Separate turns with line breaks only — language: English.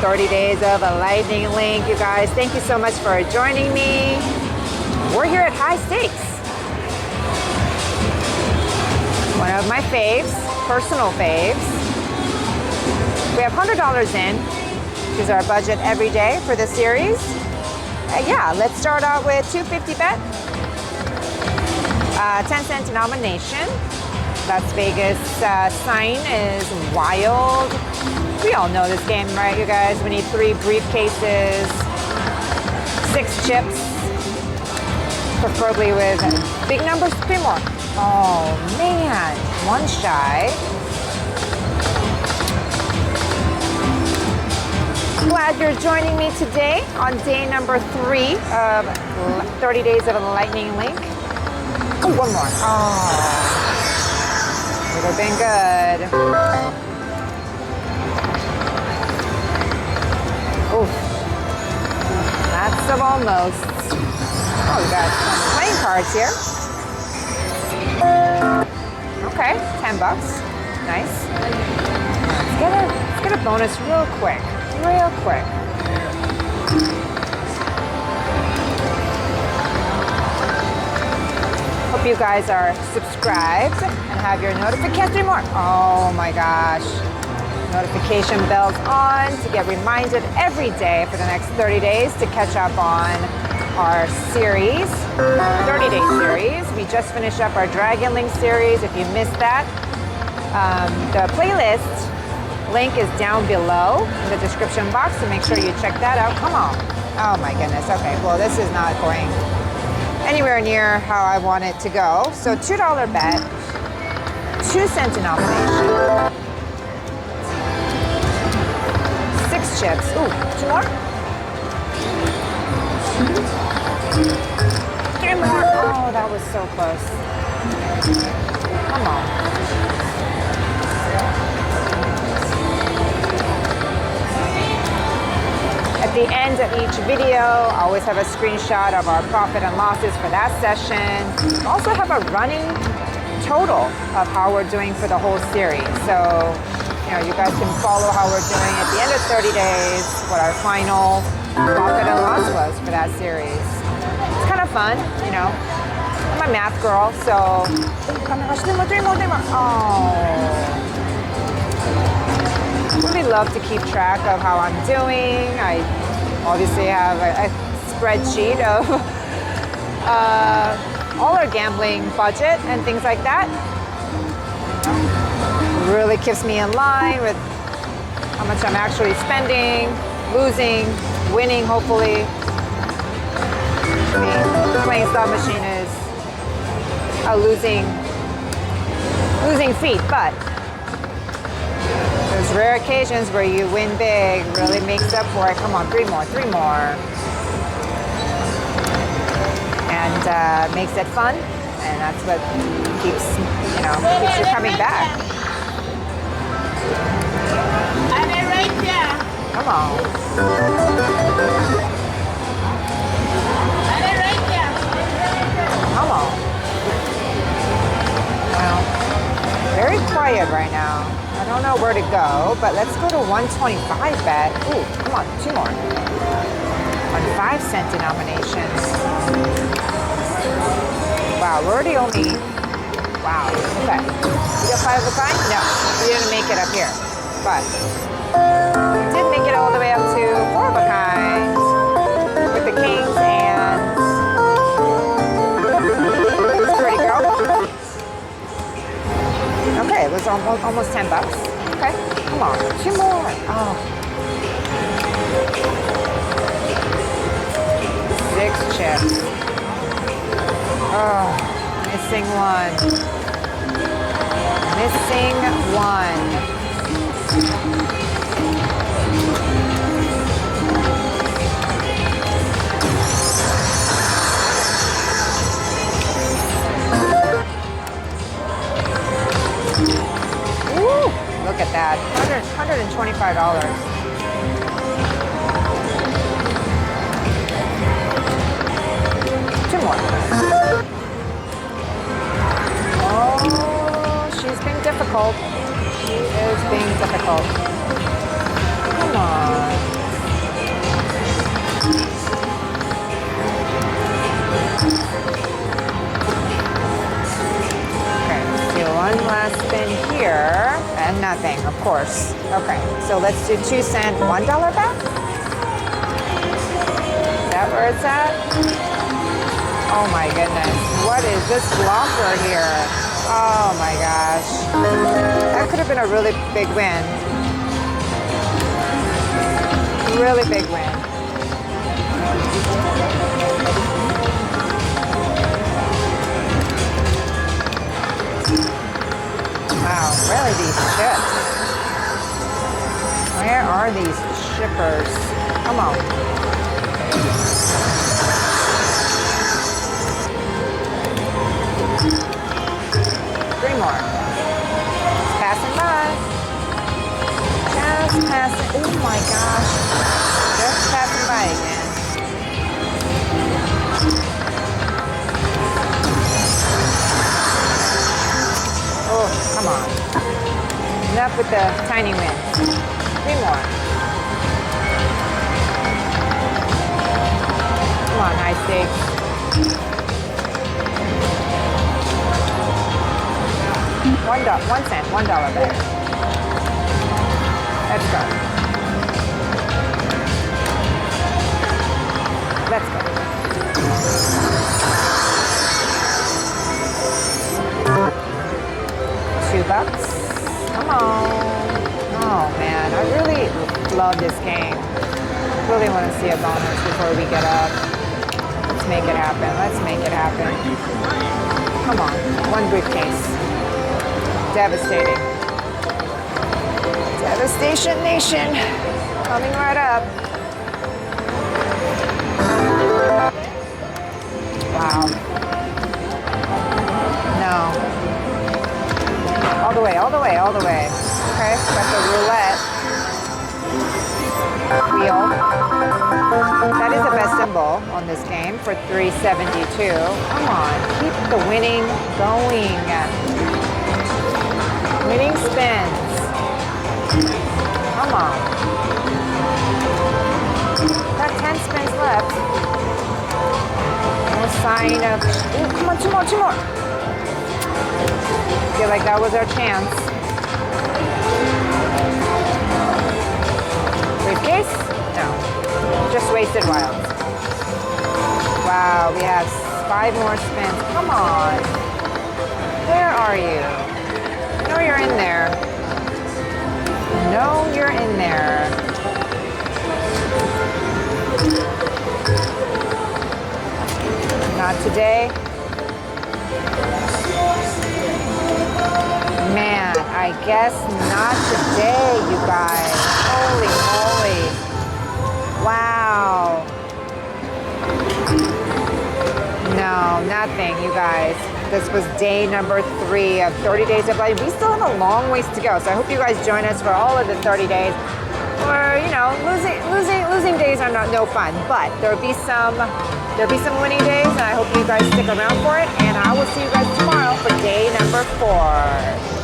30 days of a lightning link, you guys. Thank you so much for joining me. We're here at High Stakes. One of my faves, personal faves. We have $100 in. This is our budget every day for this series. Yeah, let's start out with $250 bet. 10-cent denomination. Las Vegas sign is wild. We all know this game, right, you guys? We need 3 briefcases, 6 chips, preferably with big numbers, 3 more. Oh man, 1 shy. Glad you're joining me today on day number 3 of 30 days of a lightning link. Oh, 1 more. Oh. Would have been good. Oof. Lots of almost. Oh, we got some playing cards here. Okay, $10. Nice. Let's get a bonus real quick. Real quick. Hope you guys are subscribed and have your notifications. 3 more. Oh my gosh. Notification bells on to get reminded every day for the next 30 days to catch up on our series, 30-day series. We just finished up our Dragon Link series. If you missed that, the playlist link is down below in the description box, so make sure you check that out. Come on. Oh my goodness. Okay, well this is not going anywhere near how I want it to go. So $2 bet, 2-cent denomination, 6 chips. Ooh, 2 more? 3 more. Oh, that was so close. Come on. At the end of each video, I always have a screenshot of our profit and losses for that session. I also have a running total of how we're doing for the whole series. So, you guys can follow how we're doing at the end of 30 days, what our final profit and loss was for that series. It's kind of fun, I'm a math girl, so... Oh my gosh, 3 more. Oh. Really love to keep track of how I'm doing. I obviously have a spreadsheet of all our gambling budget and things like that. Really keeps me in line with how much I'm actually spending, losing, winning, hopefully. I mean, playing slot machine is a losing feat, but those rare occasions where you win big really makes up for it. Come on, 3 more. And makes it fun, and that's what keeps you coming back.
I'm right there.
Come on.
I'm right there.
Come on. Well, very quiet right now. I don't know where to go, but let's go to 125 bet. Ooh, come on, 2 more. On 5-cent denominations. Wow, we're already only... Wow, okay. We got 5 of a kind? No, we didn't make it up here. But we did make it all the way up to 4 of a kind with the kings and... Pretty girl. Okay, it was almost $10. Okay, come on, 2 more. Oh. 6 chips. Oh, missing 1. Missing 1. Look at that, $125. Oh, she's being difficult. She is being difficult. Come on. nothing, of course. Okay, so let's do 2 cent, $1 bet. Is that where it's at? Oh my goodness, what is this blocker here? Oh my gosh. That could have been a really big win. Really big win. Wow, really these ships? Where are these shippers? Come on. Three more. Just passing by. Just passing. Oh my gosh. Just passing by again. Oh, come on. Enough with the tiny wins. 3 more. Come on, high stakes. $1 cent, $1 bet. Let's go. Let's go. $2. Come on. Oh man, I really love this game. Really want to see a bonus before we get up. Let's make it happen. Let's make it happen. Come on. 1 briefcase. Devastating. Devastation Nation. Coming right up. Wow. No. All the way, all the way, all the way. Okay, got the roulette wheel. That is the best symbol on this game for 372. Come on, keep the winning going. Winning spins. Come on. Got 10 spins left. No sign of. Ooh, come on, 2 more, 2 more. Feel like that was our chance. Briefcase? No. Just wasted wilds. Wow, we have 5 more spins. Come on. Where are you? No, you're in there. No, you're in there. Not today. Man, I guess not today, you guys. Holy moly. Wow. No, nothing, you guys. This was day number 3 of 30 days of life. We still have a long ways to go, so I hope you guys join us for all of the 30 days. Or, you know, losing days are no fun, but there'll be some winning days, and I hope you guys stick around for it. And I will see you guys tomorrow for day number 4.